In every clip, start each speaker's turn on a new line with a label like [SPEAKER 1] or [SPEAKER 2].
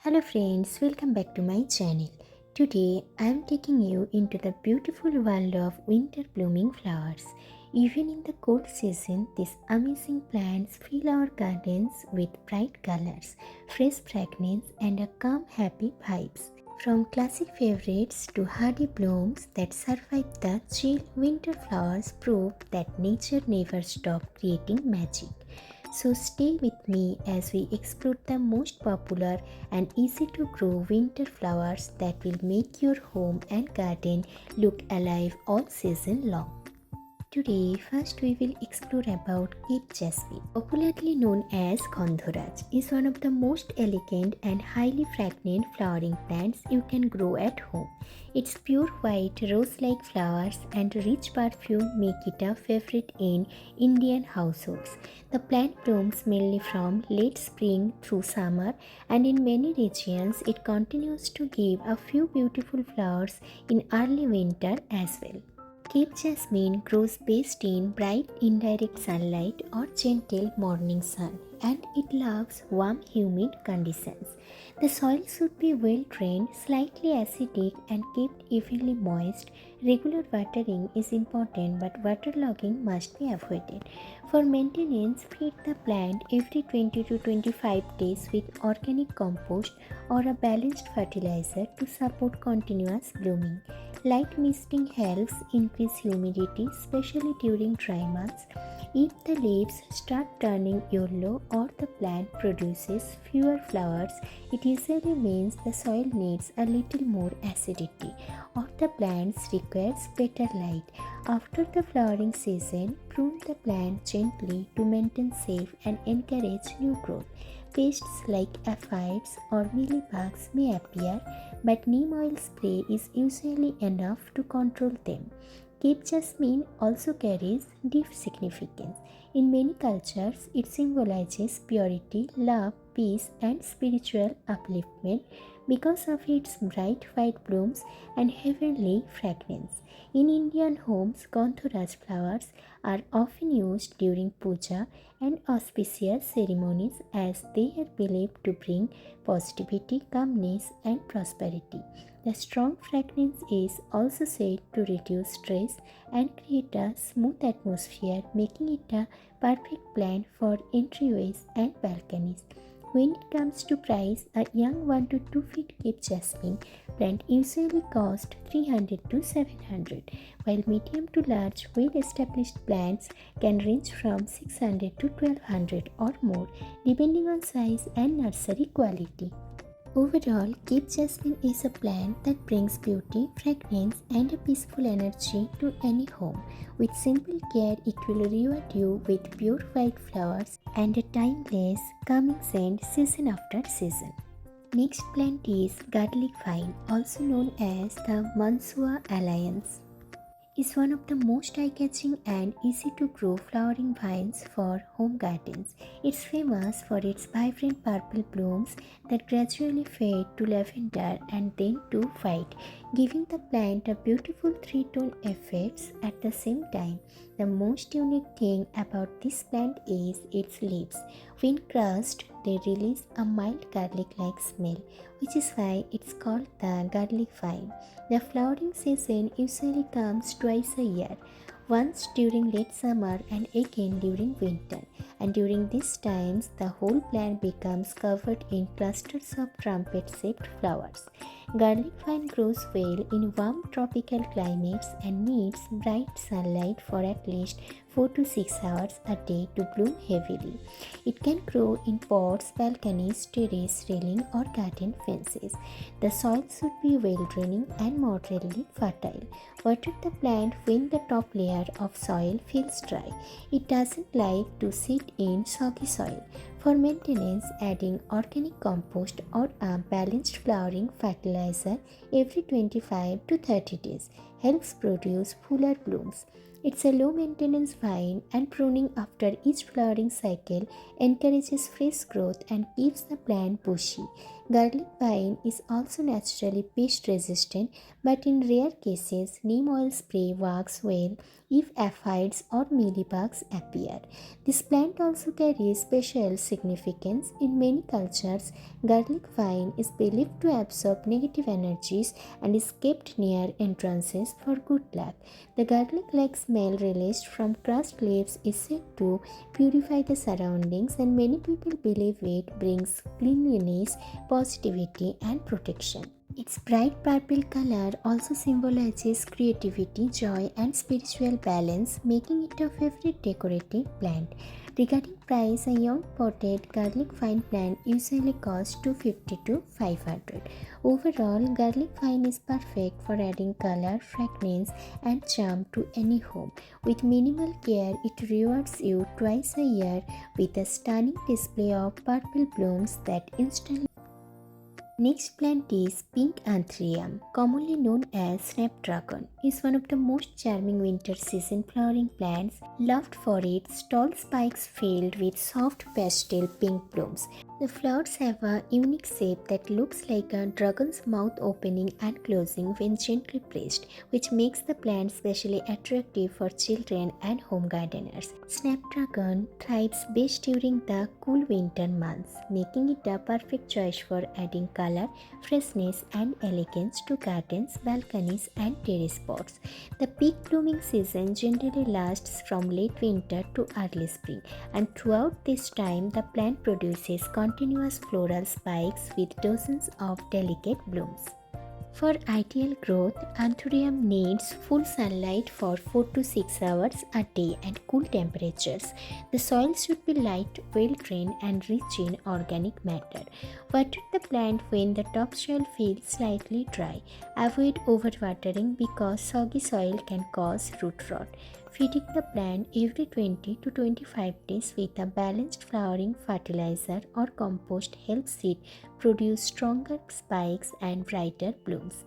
[SPEAKER 1] Hello friends, welcome back to my channel. Today I am taking you into the beautiful world of winter blooming flowers. Even in the cold season, these amazing plants fill our gardens with bright colors, fresh fragrance and a calm happy vibes. From classic favorites to hardy blooms that survive the chill, winter flowers prove that nature never stops creating magic. So stay with me as we explore the most popular and easy to grow winter flowers that will make your home and garden look alive all season long. Today, first we will explore about Cape Jasmine, popularly known as Gandharaj, is one of the most elegant and highly fragrant flowering plants you can grow at home. Its pure white rose-like flowers and rich perfume make it a favorite in Indian households. The plant blooms mainly from late spring through summer, and in many regions it continues to give a few beautiful flowers in early winter as well. Cape Jasmine grows best in bright indirect sunlight or gentle morning sun, and it loves warm humid conditions. The soil should be well drained, slightly acidic and kept evenly moist. Regular watering is important, but waterlogging must be avoided. For maintenance, feed the plant every 20 to 25 days with organic compost or a balanced fertilizer to support continuous blooming. Light misting helps increase humidity, especially during dry months. If the leaves start turning yellow or the plant produces fewer flowers, it usually means the soil needs a little more acidity or the plant requires better light. After the flowering season, prune the plant gently to maintain safe and encourage new growth. Pests like aphids or mealybugs may appear, but neem oil spray is usually enough to control them. Cape jasmine also carries deep significance. In many cultures, it symbolizes purity, love, peace, and spiritual upliftment because of its bright white blooms and heavenly fragrance. In Indian homes, Gandharaj flowers are often used during puja and auspicious ceremonies as they are believed to bring positivity, calmness, and prosperity. The strong fragrance is also said to reduce stress and create a smooth atmosphere, making it a perfect plant for entryways and balconies. When it comes to price, a young 1 to 2 feet Cape Jasmine plant usually costs 300 to 700, while medium to large well-established plants can range from 600 to 1200 or more, depending on size and nursery quality. Overall, Cape Jasmine is a plant that brings beauty, fragrance, and a peaceful energy to any home. With simple care, it will reward you with pure white flowers and a timeless, calming scent season after season. Next plant is garlic vine, also known as the Mansua Alliance, is one of the most eye-catching and easy-to-grow flowering vines for home gardens. It's famous for its vibrant purple blooms that gradually fade to lavender and then to white, giving the plant a beautiful three-tone effect at the same time. The most unique thing about this plant is its leaves. When crushed, they release a mild garlic-like smell, which is why it's called the garlic vine. The flowering season usually comes twice a year, once during late summer and again during winter. And during these times, the whole plant becomes covered in clusters of trumpet-shaped flowers. Garlic vine grows well in warm tropical climates and needs bright sunlight for at least 4 to 6 hours a day to bloom heavily. It can grow in pots, balconies, terrace railing, or garden fences. The soil should be well draining and moderately fertile. Water the plant when the top layer of soil feels dry. It doesn't like to sit in soggy soil. For maintenance, adding organic compost or a balanced flowering fertilizer every 25 to 30 days helps produce fuller blooms. It's a low maintenance vine, and pruning after each flowering cycle encourages fresh growth and keeps the plant bushy. Garlic vine is also naturally pest resistant, but in rare cases, neem oil spray works well if aphids or mealybugs appear. This plant also carries special significance in many cultures. Garlic vine is believed to absorb negative energies and is kept near entrances for good luck. The garlic-like smell released from crushed leaves is said to purify the surroundings, and many people believe it brings cleanliness, positivity, and protection. Its bright purple color also symbolizes creativity, joy, and spiritual balance, making it a favorite decorative plant. Regarding price, a young potted garlic vine plant usually costs $250 to $500. Overall, garlic vine is perfect for adding color, fragrance, and charm to any home. With minimal care, it rewards you twice a year with a stunning display of purple blooms that instantly. Next plant is Pink Anthillium, commonly known as Snapdragon, is one of the most charming winter season flowering plants, loved for its tall spikes filled with soft pastel pink blooms. The flowers have a unique shape that looks like a dragon's mouth opening and closing when gently pressed, which makes the plant specially attractive for children and home gardeners. Snapdragon thrives best during the cool winter months, making it a perfect choice for adding color, freshness, and elegance to gardens, balconies, and terrace pots. The peak blooming season generally lasts from late winter to early spring, and throughout this time, the plant produces continuous floral spikes with dozens of delicate blooms. For ideal growth, Anthurium needs full sunlight for 4 to 6 hours a day and cool temperatures. The soil should be light, well drained, and rich in organic matter. Water the plant when the topsoil feels slightly dry. Avoid overwatering because soggy soil can cause root rot. Feeding the plant every 20 to 25 days with a balanced flowering fertilizer or compost helps it produce stronger spikes and brighter blooms.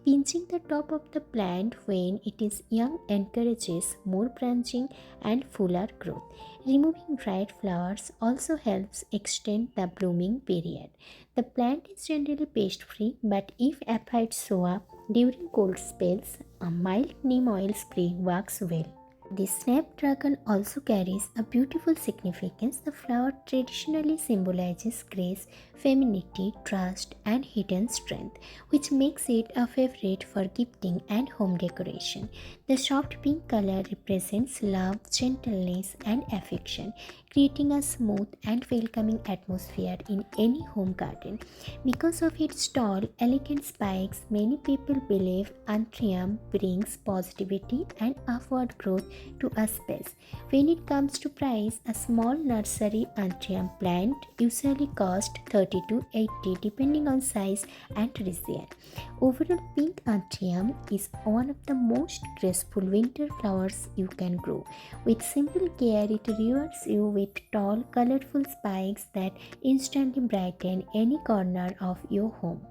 [SPEAKER 1] Pinching the top of the plant when it is young encourages more branching and fuller growth. Removing dried flowers also helps extend the blooming period. The plant is generally pest free, but if aphids show up during cold spells, a mild neem oil spray works well. This snapdragon also carries a beautiful significance. The flower traditionally symbolizes grace, femininity, trust, and hidden strength, which makes it a favorite for gifting and home decoration. The soft pink color represents love, gentleness, and affection, creating a smooth and welcoming atmosphere in any home garden. Because of its tall, elegant spikes, many people believe Anthurium brings positivity and upward growth to a space. When it comes to price, a small nursery Anthurium plant usually costs 30 to 80 depending on size and region. Overall, Pink Anthurium is one of the most graceful winter flowers you can grow. With simple care, it rewards you with tall, colorful spikes that instantly brighten any corner of your home.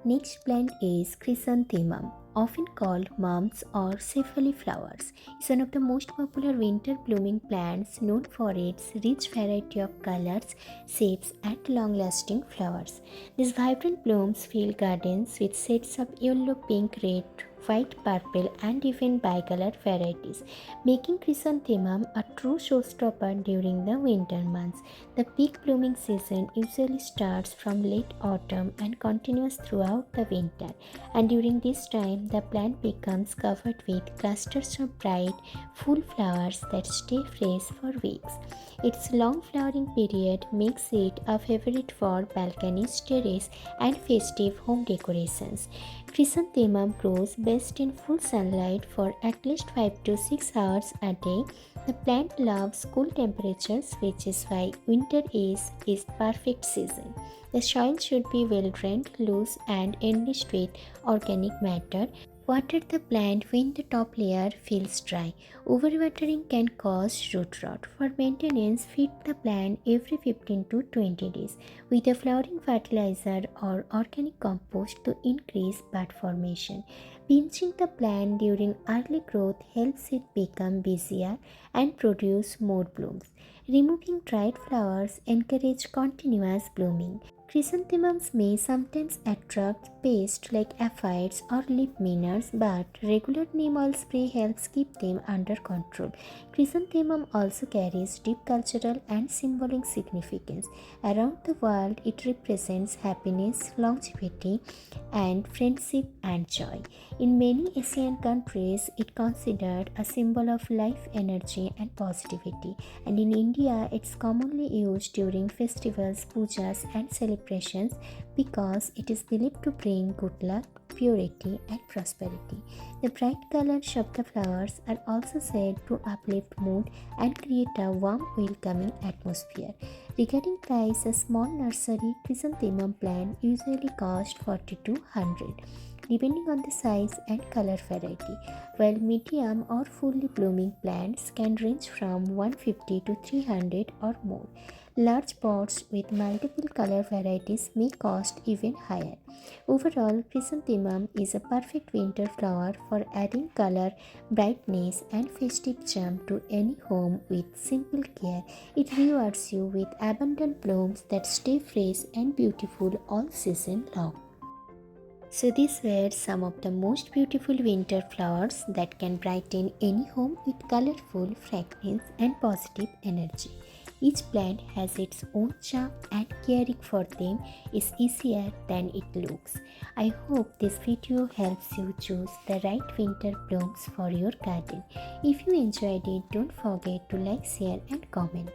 [SPEAKER 1] Next plant is Chrysanthemum, often called mums or cephali flowers. It's one of the most popular winter blooming plants known for its rich variety of colors, shapes, and long-lasting flowers. These vibrant blooms fill gardens with shades of yellow, pink, red, white, purple, and even bicolor varieties, making chrysanthemum a true showstopper during the winter months. The peak blooming season usually starts from late autumn and continues throughout the winter, and during this time the plant becomes covered with clusters of bright, full flowers that stay fresh for weeks. Its long flowering period makes it a favorite for balconies, terrace, and festive home decorations. Chrysanthemum grows best in full sunlight for at least 5 to 6 hours a day. The plant loves cool temperatures, which is why winter is its perfect season. The soil should be well drained, loose, and enriched with organic matter. Water the plant when the top layer feels dry. Overwatering can cause root rot. For maintenance, feed the plant every 15 to 20 days with a flowering fertilizer or organic compost to increase bud formation. Pinching the plant during early growth helps it become busier and produce more blooms. Removing dried flowers encourages continuous blooming. Chrysanthemums may sometimes attract pests like aphids or leaf miners, but regular neem oil spray helps keep them under control. Chrysanthemum also carries deep cultural and symbolic significance. Around the world, it represents happiness, longevity, and friendship and joy. In many Asian countries, it is considered a symbol of life, energy, and positivity. And in India, it's commonly used during festivals, pujas, and celebrations because it is believed to bring good luck, purity, and prosperity. The bright colors of the flowers are also said to uplift mood and create a warm, welcoming atmosphere. Regarding price, a small nursery chrysanthemum plant usually costs 40 to 100 depending on the size and color variety, while medium or fully blooming plants can range from 150 to 300 or more. Large pots with multiple color varieties may cost even higher. Overall, chrysanthemum is a perfect winter flower for adding color, brightness, and festive charm to any home with simple care. It rewards you with abundant blooms that stay fresh and beautiful all season long. So these were some of the most beautiful winter flowers that can brighten any home with colorful fragrance and positive energy. Each plant has its own charm and caring for them is easier than it looks. I hope this video helps you choose the right winter blooms for your garden. If you enjoyed it, don't forget to like, share and comment.